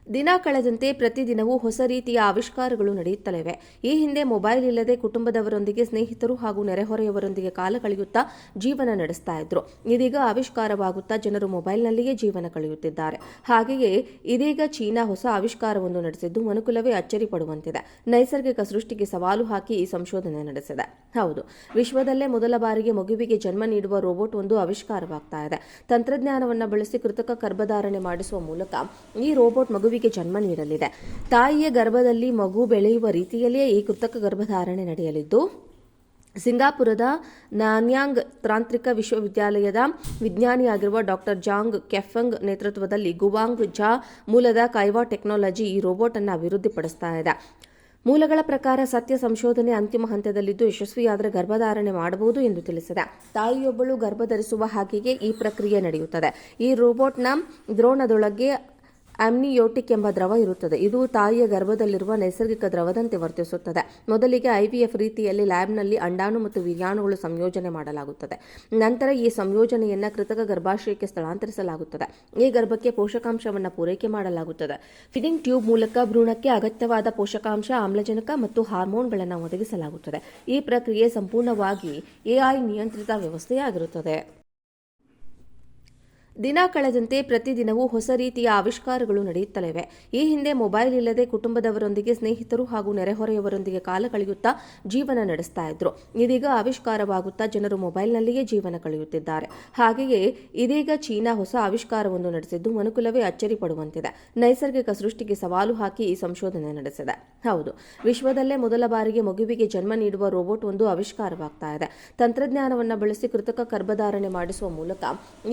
ದಿನ ಕಳೆದಂತೆ ಪ್ರತಿದಿನವೂ ಹೊಸ ರೀತಿಯ ಆವಿಷ್ಕಾರಗಳು ನಡೆಯುತ್ತಲಿವೆ. ಈ ಹಿಂದೆ ಮೊಬೈಲ್ ಇಲ್ಲದೆ ಕುಟುಂಬದವರೊಂದಿಗೆ, ಸ್ನೇಹಿತರು ಹಾಗೂ ನೆರೆಹೊರೆಯವರೊಂದಿಗೆ ಕಾಲ ಕಳೆಯುತ್ತಾ ಜೀವನ ನಡೆಸ್ತಾ ಇದ್ರು. ಇದೀಗ ಆವಿಷ್ಕಾರವಾಗುತ್ತಾ ಜನರು ಮೊಬೈಲ್ನಲ್ಲಿಯೇ ಜೀವನ ಕಳೆಯುತ್ತಿದ್ದಾರೆ. ಹಾಗೆಯೇ ಇದೀಗ ಚೀನಾ ಹೊಸ ಆವಿಷ್ಕಾರವನ್ನು ನಡೆಸಿದ್ದು ಮನುಕುಲವೇ ಅಚ್ಚರಿ ಪಡುವಂತಿದೆ. ನೈಸರ್ಗಿಕ ಸೃಷ್ಟಿಗೆ ಸವಾಲು ಹಾಕಿ ಈ ಸಂಶೋಧನೆ ನಡೆಸಿದೆ. ಹೌದು, ವಿಶ್ವದಲ್ಲೇ ಮೊದಲ ಬಾರಿಗೆ ಮಗುವಿಗೆ ಜನ್ಮ ನೀಡುವ ರೋಬೋಟ್ ಒಂದು ಆವಿಷ್ಕಾರವಾಗ್ತಾ ಇದೆ. ತಂತ್ರಜ್ಞಾನವನ್ನು ಬಳಸಿ ಕೃತಕ ಗರ್ಭಧಾರಣೆ ಮಾಡಿಸುವ ಮೂಲಕ ಈ ರೋಬೋಟ್ ಮಗುವಿಗೆ ಜನ್ಮ ನೀಡಲಿದೆ. ತಾಯಿಯ ಗರ್ಭದಲ್ಲಿ ಮಗು ಬೆಳೆಯುವ ರೀತಿಯಲ್ಲಿಯೇ ಈ ಕೃತಕ ಗರ್ಭಧಾರಣೆ ನಡೆಯಲಿದ್ದು, ಸಿಂಗಾಪುರದ ನಾನ್ಯಾಂಗ್ ತಾಂತ್ರಿಕ ವಿಶ್ವವಿದ್ಯಾಲಯದ ವಿಜ್ಞಾನಿಯಾಗಿರುವ ಡಾಕ್ಟರ್ ಜಾಂಗ್ ಕೆಫೆಂಗ್ ನೇತೃತ್ವದಲ್ಲಿ ಗುವಾಂಗ್ ಝಾ ಮೂಲದ ಕೈವಾ ಟೆಕ್ನಾಲಜಿ ಈ ರೋಬೋಟ್ ಅನ್ನು ಅಭಿವೃದ್ಧಿಪಡಿಸ್ತಾ ಇದೆ. ಮೂಲಗಳ ಪ್ರಕಾರ ಸತ್ಯ ಸಂಶೋಧನೆ ಅಂತಿಮ ಹಂತದಲ್ಲಿದ್ದು ಯಶಸ್ವಿಯಾದರೆ ಗರ್ಭಧಾರಣೆ ಮಾಡಬಹುದು ಎಂದು ತಿಳಿಸಿದೆ. ತಾಯಿಯೊಬ್ಬಳು ಗರ್ಭಧರಿಸುವ ಹಾಗೆಯೇ ಈ ಪ್ರಕ್ರಿಯೆ ನಡೆಯುತ್ತದೆ. ಈ ರೋಬೋಟ್ನ ದ್ರೋಣದೊಳಗೆ ಆಮ್ನಿಯೋಟಿಕ್ ಎಂಬ ದ್ರವ ಇರುತ್ತದೆ. ಇದು ತಾಯಿಯ ಗರ್ಭದಲ್ಲಿರುವ ನೈಸರ್ಗಿಕ ದ್ರವದಂತೆ ವರ್ತಿಸುತ್ತದೆ. ಮೊದಲಿಗೆ ಐವಿಎಫ್ ರೀತಿಯಲ್ಲಿ ಲ್ಯಾಬ್ನಲ್ಲಿ ಅಂಡಾಣು ಮತ್ತು ವೀರ್ಯಾಣುಗಳು ಸಂಯೋಜನೆ ಮಾಡಲಾಗುತ್ತದೆ. ನಂತರ ಈ ಸಂಯೋಜನೆಯನ್ನು ಕೃತಕ ಗರ್ಭಾಶಯಕ್ಕೆ ಸ್ಥಳಾಂತರಿಸಲಾಗುತ್ತದೆ. ಈ ಗರ್ಭಕ್ಕೆ ಪೋಷಕಾಂಶವನ್ನು ಪೂರೈಕೆ ಮಾಡಲಾಗುತ್ತದೆ. ಫೀಡಿಂಗ್ ಟ್ಯೂಬ್ ಮೂಲಕ ಭ್ರೂಣಕ್ಕೆ ಅಗತ್ಯವಾದ ಪೋಷಕಾಂಶ, ಆಮ್ಲಜನಕ ಮತ್ತು ಹಾರ್ಮೋನ್ಗಳನ್ನು ಒದಗಿಸಲಾಗುತ್ತದೆ. ಈ ಪ್ರಕ್ರಿಯೆ ಸಂಪೂರ್ಣವಾಗಿ ಎಐ ನಿಯಂತ್ರಿತ ವ್ಯವಸ್ಥೆಯಾಗಿರುತ್ತದೆ. ದಿನ ಕಳೆದಂತೆ ಪ್ರತಿದಿನವೂ ಹೊಸ ರೀತಿಯ ಆವಿಷ್ಕಾರಗಳು ನಡೆಯುತ್ತಲಿವೆ. ಈ ಹಿಂದೆ ಮೊಬೈಲ್ ಇಲ್ಲದೆ ಕುಟುಂಬದವರೊಂದಿಗೆ, ಸ್ನೇಹಿತರು ಹಾಗೂ ನೆರೆಹೊರೆಯವರೊಂದಿಗೆ ಕಾಲ ಕಳೆಯುತ್ತಾ ಜೀವನ ನಡೆಸ್ತಾ ಇದ್ರು. ಇದೀಗ ಆವಿಷ್ಕಾರವಾಗುತ್ತಾ ಜನರು ಮೊಬೈಲ್ನಲ್ಲಿಯೇ ಜೀವನ ಕಳೆಯುತ್ತಿದ್ದಾರೆ. ಹಾಗೆಯೇ ಇದೀಗ ಚೀನಾ ಹೊಸ ಆವಿಷ್ಕಾರವನ್ನು ನಡೆಸಿದ್ದು ಮನುಕುಲವೇ ಅಚ್ಚರಿ ಪಡುವಂತಿದೆ. ನೈಸರ್ಗಿಕ ಸೃಷ್ಟಿಗೆ ಸವಾಲು ಹಾಕಿ ಈ ಸಂಶೋಧನೆ ನಡೆಸಿದೆ. ಹೌದು, ವಿಶ್ವದಲ್ಲೇ ಮೊದಲ ಬಾರಿಗೆ ಮಗುವಿಗೆ ಜನ್ಮ ನೀಡುವ ರೋಬೋಟ್ ಒಂದು ಆವಿಷ್ಕಾರವಾಗ್ತಾ ಇದೆ. ತಂತ್ರಜ್ಞಾನವನ್ನು ಬಳಸಿ ಕೃತಕ ಗರ್ಭಧಾರಣೆ ಮಾಡಿಸುವ ಮೂಲಕ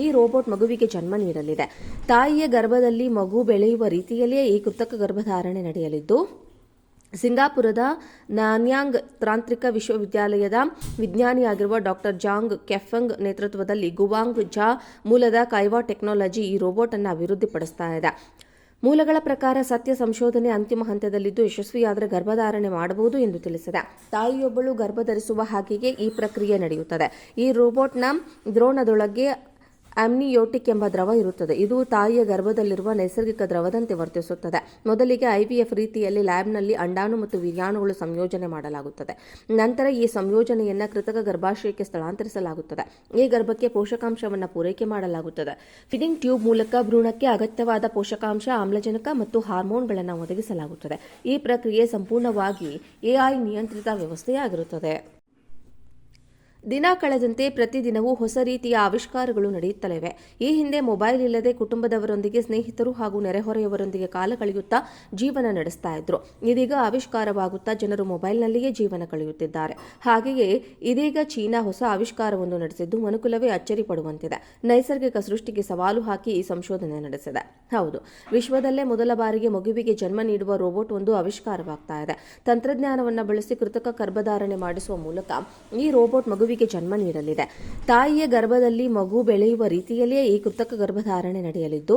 ಈ ರೋಬೋಟ್ ಮಗುವಿಗೆ ಜನ್ಮ ನೀಡಲಿದೆ. ತಾಯಿಯ ಗರ್ಭದಲ್ಲಿ ಮಗು ಬೆಳೆಯುವ ರೀತಿಯಲ್ಲಿಯೇ ಈ ಕೃತಕ ಗರ್ಭಧಾರಣೆ ನಡೆಯಲಿದ್ದು, ಸಿಂಗಾಪುರದ ನಾನ್ಯಾಂಗ್ ತಾಂತ್ರಿಕ ವಿಶ್ವವಿದ್ಯಾಲಯದ ವಿಜ್ಞಾನಿಯಾಗಿರುವ ಡಾಕ್ಟರ್ ಜಾಂಗ್ ಕೆಫೆಂಗ್ ನೇತೃತ್ವದಲ್ಲಿ ಗುವಾಂಗ್ ಝಾ ಮೂಲದ ಕೈವಾ ಟೆಕ್ನಾಲಜಿ ಈ ರೋಬೋಟ್ ಅನ್ನು ಅಭಿವೃದ್ಧಿಪಡಿಸ್ತಾ ಇದೆ. ಮೂಲಗಳ ಪ್ರಕಾರ ಸತ್ಯ ಸಂಶೋಧನೆ ಅಂತಿಮ ಹಂತದಲ್ಲಿದ್ದು ಯಶಸ್ವಿಯಾದರೆ ಗರ್ಭಧಾರಣೆ ಮಾಡಬಹುದು ಎಂದು ತಿಳಿಸಿದೆ. ತಾಯಿಯೊಬ್ಬಳು ಗರ್ಭಧರಿಸುವ ಹಾಗೆಯೇ ಈ ಪ್ರಕ್ರಿಯೆ ನಡೆಯುತ್ತದೆ. ಈ ರೋಬೋಟ್ನ ದ್ರೋಣದೊಳಗೆ ಆಮ್ನಿಯೋಟಿಕ್ ಎಂಬ ದ್ರವ ಇರುತ್ತದೆ. ಇದು ತಾಯಿಯ ಗರ್ಭದಲ್ಲಿರುವ ನೈಸರ್ಗಿಕ ದ್ರವದಂತೆ ವರ್ತಿಸುತ್ತದೆ. ಮೊದಲಿಗೆ ಐವಿಎಫ್ ರೀತಿಯಲ್ಲಿ ಲ್ಯಾಬ್ನಲ್ಲಿ ಅಂಡಾಣು ಮತ್ತು ವೀರ್ಯಾಣುಗಳು ಸಂಯೋಜನೆ ಮಾಡಲಾಗುತ್ತದೆ. ನಂತರ ಈ ಸಂಯೋಜನೆಯನ್ನು ಕೃತಕ ಗರ್ಭಾಶಯಕ್ಕೆ ಸ್ಥಳಾಂತರಿಸಲಾಗುತ್ತದೆ. ಈ ಗರ್ಭಕ್ಕೆ ಪೋಷಕಾಂಶವನ್ನು ಪೂರೈಕೆ ಮಾಡಲಾಗುತ್ತದೆ. ಫೀಡಿಂಗ್ ಟ್ಯೂಬ್ ಮೂಲಕ ಭ್ರೂಣಕ್ಕೆ ಅಗತ್ಯವಾದ ಪೋಷಕಾಂಶ, ಆಮ್ಲಜನಕ ಮತ್ತು ಹಾರ್ಮೋನ್ಗಳನ್ನು ಒದಗಿಸಲಾಗುತ್ತದೆ. ಈ ಪ್ರಕ್ರಿಯೆ ಸಂಪೂರ್ಣವಾಗಿ ಎಐ ನಿಯಂತ್ರಿತ ವ್ಯವಸ್ಥೆಯಾಗಿರುತ್ತದೆ. ದಿನ ಕಳೆದಂತೆ ಪ್ರತಿದಿನವೂ ಹೊಸ ರೀತಿಯ ಆವಿಷ್ಕಾರಗಳು ನಡೆಯುತ್ತಲಿವೆ. ಈ ಹಿಂದೆ ಮೊಬೈಲ್ ಇಲ್ಲದೆ ಕುಟುಂಬದವರೊಂದಿಗೆ, ಸ್ನೇಹಿತರು ಹಾಗೂ ನೆರೆಹೊರೆಯವರೊಂದಿಗೆ ಕಾಲ ಕಳೆಯುತ್ತಾ ಜೀವನ ನಡೆಸ್ತಾ ಇದ್ರು. ಇದೀಗ ಆವಿಷ್ಕಾರವಾಗುತ್ತಾ ಜನರು ಮೊಬೈಲ್ನಲ್ಲಿಯೇ ಜೀವನ ಕಳೆಯುತ್ತಿದ್ದಾರೆ. ಹಾಗೆಯೇ ಇದೀಗ ಚೀನಾ ಹೊಸ ಆವಿಷ್ಕಾರವನ್ನು ನಡೆಸಿದ್ದು ಮನುಕುಲವೇ ಅಚ್ಚರಿ ಪಡುವಂತಿದೆ. ನೈಸರ್ಗಿಕ ಸೃಷ್ಟಿಗೆ ಸವಾಲು ಹಾಕಿ ಈ ಸಂಶೋಧನೆ ನಡೆಸಿದೆ. ಹೌದು, ವಿಶ್ವದಲ್ಲೇ ಮೊದಲ ಬಾರಿಗೆ ಮಗುವಿಗೆ ಜನ್ಮ ನೀಡುವ ರೋಬೋಟ್ ಒಂದು ಆವಿಷ್ಕಾರವಾಗ್ತಾ ಇದೆ. ತಂತ್ರಜ್ಞಾನವನ್ನು ಬಳಸಿ ಕೃತಕ ಗರ್ಭಧಾರಣೆ ಮಾಡಿಸುವ ಮೂಲಕ ಈ ರೋಬೋಟ್ ಮಗುವಿಗೆ ಜನ್ಮ ನೀಡಲಿದೆ. ತಾಯಿಯ ಗರ್ಭದಲ್ಲಿ ಮಗು ಬೆಳೆಯುವ ರೀತಿಯಲ್ಲಿಯೇ ಈ ಕೃತಕ ಗರ್ಭಧಾರಣೆ ನಡೆಯಲಿದ್ದು,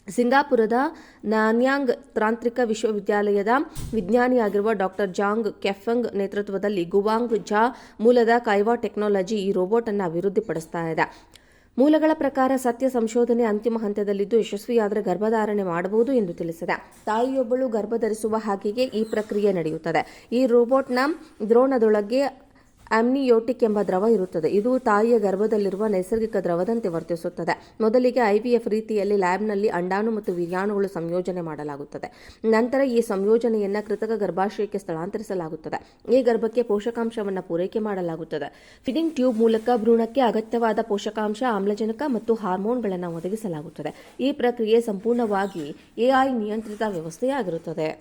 ಸಿಂಗಾಪುರದ ನಾನ್ಯಾಂಗ್ ತಾಂತ್ರಿಕ ವಿಶ್ವವಿದ್ಯಾಲಯದ ವಿಜ್ಞಾನಿಯಾಗಿರುವ ಡಾಕ್ಟರ್ ಜಾಂಗ್ ಕೆಫೆಂಗ್ ನೇತೃತ್ವದಲ್ಲಿ ಗುವಾಂಗ್ ಝಾ ಮೂಲದ ಕೈವಾ ಟೆಕ್ನಾಲಜಿ ಈ ರೋಬೋಟ್ ಅನ್ನು ಅಭಿವೃದ್ಧಿಪಡಿಸ್ತಾ ಇದೆ. ಮೂಲಗಳ ಪ್ರಕಾರ ಸತ್ಯ ಸಂಶೋಧನೆ ಅಂತಿಮ ಹಂತದಲ್ಲಿದ್ದು ಯಶಸ್ವಿಯಾದರೆ ಗರ್ಭಧಾರಣೆ ಮಾಡಬಹುದು ಎಂದು ತಿಳಿಸಿದೆ. ತಾಯಿಯೊಬ್ಬಳು ಗರ್ಭಧರಿಸುವ ಹಾಗೆಯೇ ಈ ಪ್ರಕ್ರಿಯೆ ನಡೆಯುತ್ತದೆ. ಈ ರೋಬೋಟ್ನ ದ್ರೋಣದೊಳಗೆ ಆಮ್ನಿಯೋಟಿಕ್ ಎಂಬ ದ್ರವ ಇರುತ್ತದೆ. ಇದು ತಾಯಿಯ ಗರ್ಭದಲ್ಲಿರುವ ನೈಸರ್ಗಿಕ ದ್ರವದಂತೆ ವರ್ತಿಸುತ್ತದೆ. ಮೊದಲಿಗೆ ಐವಿಎಫ್ ರೀತಿಯಲ್ಲಿ ಲ್ಯಾಬ್ನಲ್ಲಿ ಅಂಡಾಣು ಮತ್ತು ವೀರ್ಯಾಣುಗಳು ಸಂಯೋಜನೆ ಮಾಡಲಾಗುತ್ತದೆ. ನಂತರ ಈ ಸಂಯೋಜನೆಯನ್ನು ಕೃತಕ ಗರ್ಭಾಶಯಕ್ಕೆ ಸ್ಥಳಾಂತರಿಸಲಾಗುತ್ತದೆ. ಈ ಗರ್ಭಕ್ಕೆ ಪೋಷಕಾಂಶವನ್ನು ಪೂರೈಕೆ ಮಾಡಲಾಗುತ್ತದೆ. ಫೀಡಿಂಗ್ ಟ್ಯೂಬ್ ಮೂಲಕ ಭ್ರೂಣಕ್ಕೆ ಅಗತ್ಯವಾದ ಪೋಷಕಾಂಶ, ಆಮ್ಲಜನಕ ಮತ್ತು ಹಾರ್ಮೋನ್ಗಳನ್ನು ಒದಗಿಸಲಾಗುತ್ತದೆ. ಈ ಪ್ರಕ್ರಿಯೆ ಸಂಪೂರ್ಣವಾಗಿ ಎಐ ನಿಯಂತ್ರಿತ ವ್ಯವಸ್ಥೆಯಾಗಿರುತ್ತದೆ.